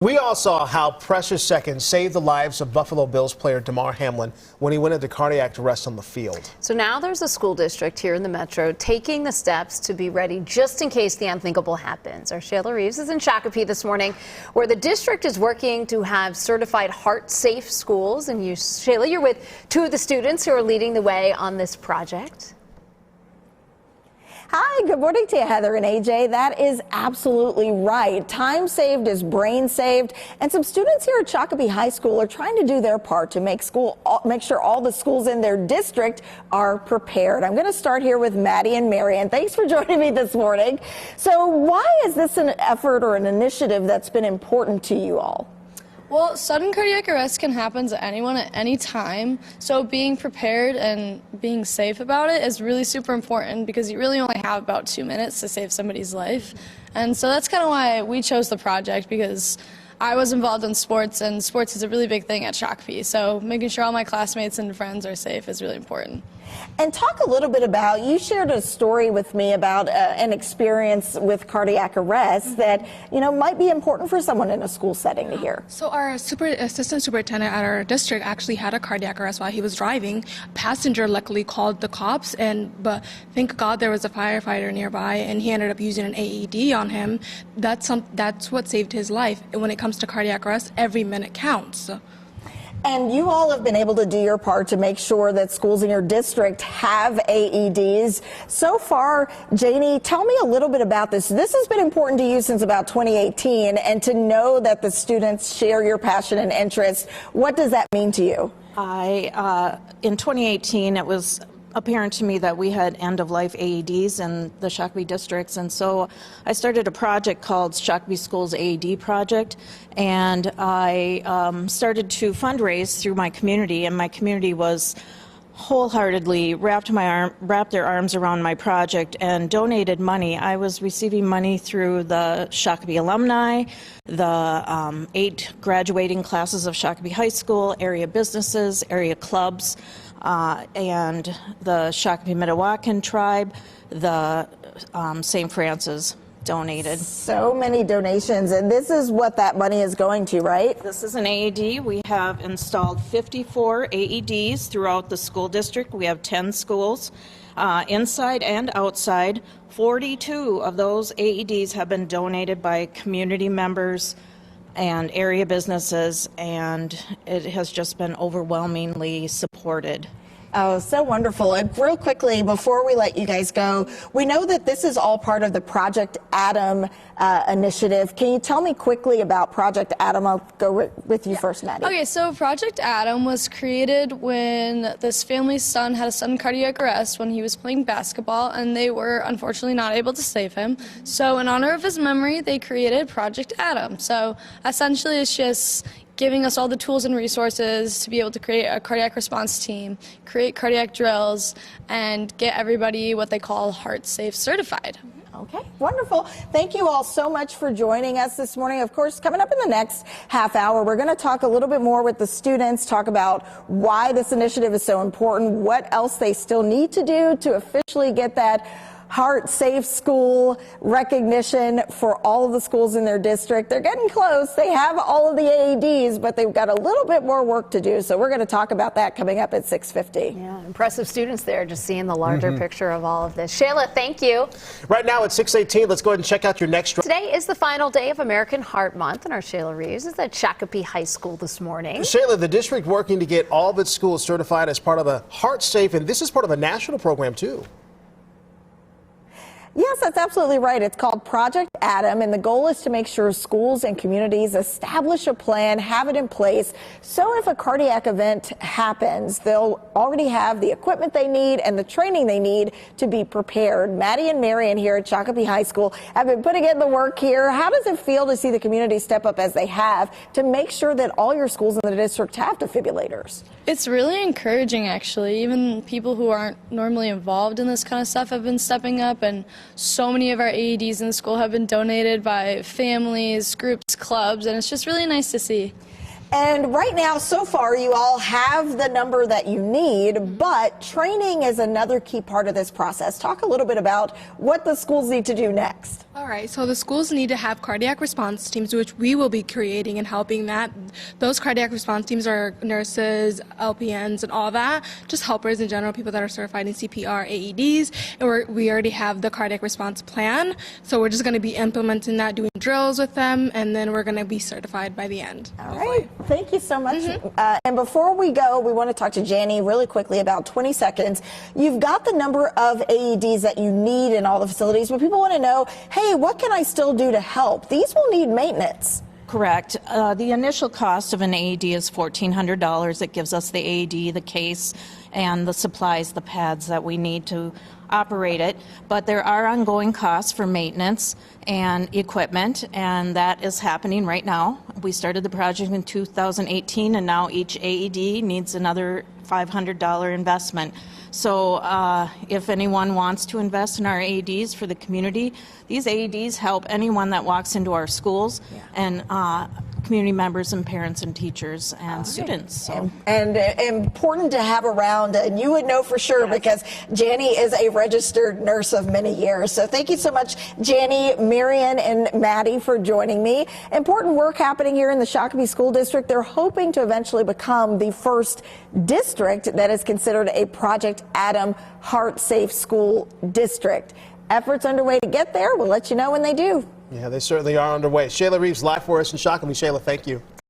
We all saw how precious seconds saved the lives of Buffalo Bills player Damar Hamlin when he went into cardiac arrest on the field. So now there's a school district here in the metro taking the steps to be ready just in case the unthinkable happens. Our Shayla Reaves is in Shakopee this morning, where the district is working to have certified heart-safe schools. And you, Shayla, you're with two of the students who are leading the way on this project. Hi, good morning to you, Heather and AJ. That is absolutely right. Time saved is brain saved, and some students here at Shakopee High School are trying to do their part to make sure all the schools in their district are prepared. I'm going to start here with Maddie and Marion. Thanks for joining me this morning. So why is this an effort or an initiative that's been important to you all? Well, sudden cardiac arrest can happen to anyone at any time, so being prepared and being safe about it is really super important because you really only have about 2 minutes to save somebody's life. And so that's kind of why we chose the project, because I was involved in sports, and sports is a really big thing at Shakopee, so making sure all my classmates and friends are safe is really important. And talk a little bit about, you shared a story with me about an experience with cardiac arrest that, you know, might be important for someone in a school setting to hear. So our assistant superintendent at our district actually had a cardiac arrest while he was driving. Passenger luckily called the cops, but thank God there was a firefighter nearby, and he ended up using an AED on him. That's what saved his life. And when it comes to cardiac arrest, every minute counts. And you all have been able to do your part to make sure that schools in your district have AEDs. So far, Janie, tell me a little bit about this. This has been important to you since about 2018, and to know that the students share your passion and interest, what does that mean to you? In 2018, it was apparent to me that we had end-of-life AEDs in the Shakopee districts, and so I started a project called Shakopee Schools AED Project, and I started to fundraise through my community, and my community was wholeheartedly wrapped their arms around my project and donated money. I was receiving money through the Shakopee alumni, the 8 graduating classes of Shakopee High School, area businesses, area clubs, and the Shakopee Mdewakan tribe, the St. Francis donated. So many donations, and this is what that money is going to, right? This is an AED. We have installed 54 AEDs throughout the school district. We have 10 schools, inside and outside. 42 of those AEDs have been donated by community members and area businesses, and it has just been overwhelmingly supported. Oh, so wonderful. And real quickly, before we let you guys go, we know that this is all part of the Project Adam initiative. Can you tell me quickly about Project Adam? I'll go with you first, Maddie. Okay, so Project Adam was created when this family's son had a sudden cardiac arrest when he was playing basketball, and they were unfortunately not able to save him. So in honor of his memory, they created Project Adam. So essentially it's just giving us all the tools and resources to be able to create a cardiac response team, create cardiac drills, and get everybody what they call heart safe certified. Okay, wonderful. Thank you all so much for joining us this morning. Of course, coming up in the next half hour, we're going to talk a little bit more with the students, talk about why this initiative is so important, what else they still need to do to officially get that Heart Safe School recognition for all of the schools in their district. They're getting close. They have all of the AEDs, but they've got a little bit more work to do. So we're going to talk about that coming up at 6:50. Yeah, impressive students there, just seeing the larger picture of all of this. Shayla, thank you. Right now at 6:18, let's go ahead and check out your next. Today is the final day of American Heart Month, and our Shayla Reaves is at Shakopee High School this morning. Shayla, the district working to get all of its schools certified as part of the Heart Safe, and this is part of a national program too. Yes, that's absolutely right. It's called Project Adam, and the goal is to make sure schools and communities establish a plan, have it in place, so if a cardiac event happens, they'll already have the equipment they need and the training they need to be prepared. Maddie and Marion here at Shakopee High School have been putting in the work here. How does it feel to see the community step up as they have to make sure that all your schools in the district have defibrillators? It's really encouraging, actually. Even people who aren't normally involved in this kind of stuff have been stepping up, and so many of our AEDs in the school have been donated by families, groups, clubs, and it's just really nice to see. And right now, so far, you all have the number that you need, but training is another key part of this process. Talk a little bit about what the schools need to do next. All right, so the schools need to have cardiac response teams, which we will be creating and helping that. Those cardiac response teams are nurses, LPNs, and all that, just helpers in general, people that are certified in CPR, AEDs, and we already have the cardiac response plan. So we're just going to be implementing that, doing drills with them, and then we're going to be certified by the end. All right, thank you so much. And before we go, we want to talk to Janie really quickly, about 20 seconds. You've got the number of AEDs that you need in all the facilities, but people want to know, hey, what can I still do to help? These will need maintenance. Correct. The initial cost of an AED is $1,400. It gives us the AED, the case, and the supplies, the pads that we need to operate it. But there are ongoing costs for maintenance and equipment, and that is happening right now. We started the project in 2018, and now each AED needs another $500 investment. So if anyone wants to invest in our AEDs for the community, these AEDs help anyone that walks into our schools and community members and parents and teachers and students. So. And important to have around, and you would know for sure because Janie is a registered nurse of many years. So thank you so much, Janie, Marion, and Maddie for joining me. Important work happening here in the Shakopee School District. They're hoping to eventually become the first district that is considered a Project Adam Heart Safe School District. Efforts underway to get there. We'll let you know when they do. Yeah, they certainly are underway. Shayla Reaves live for us in Shakopee. Shayla, thank you.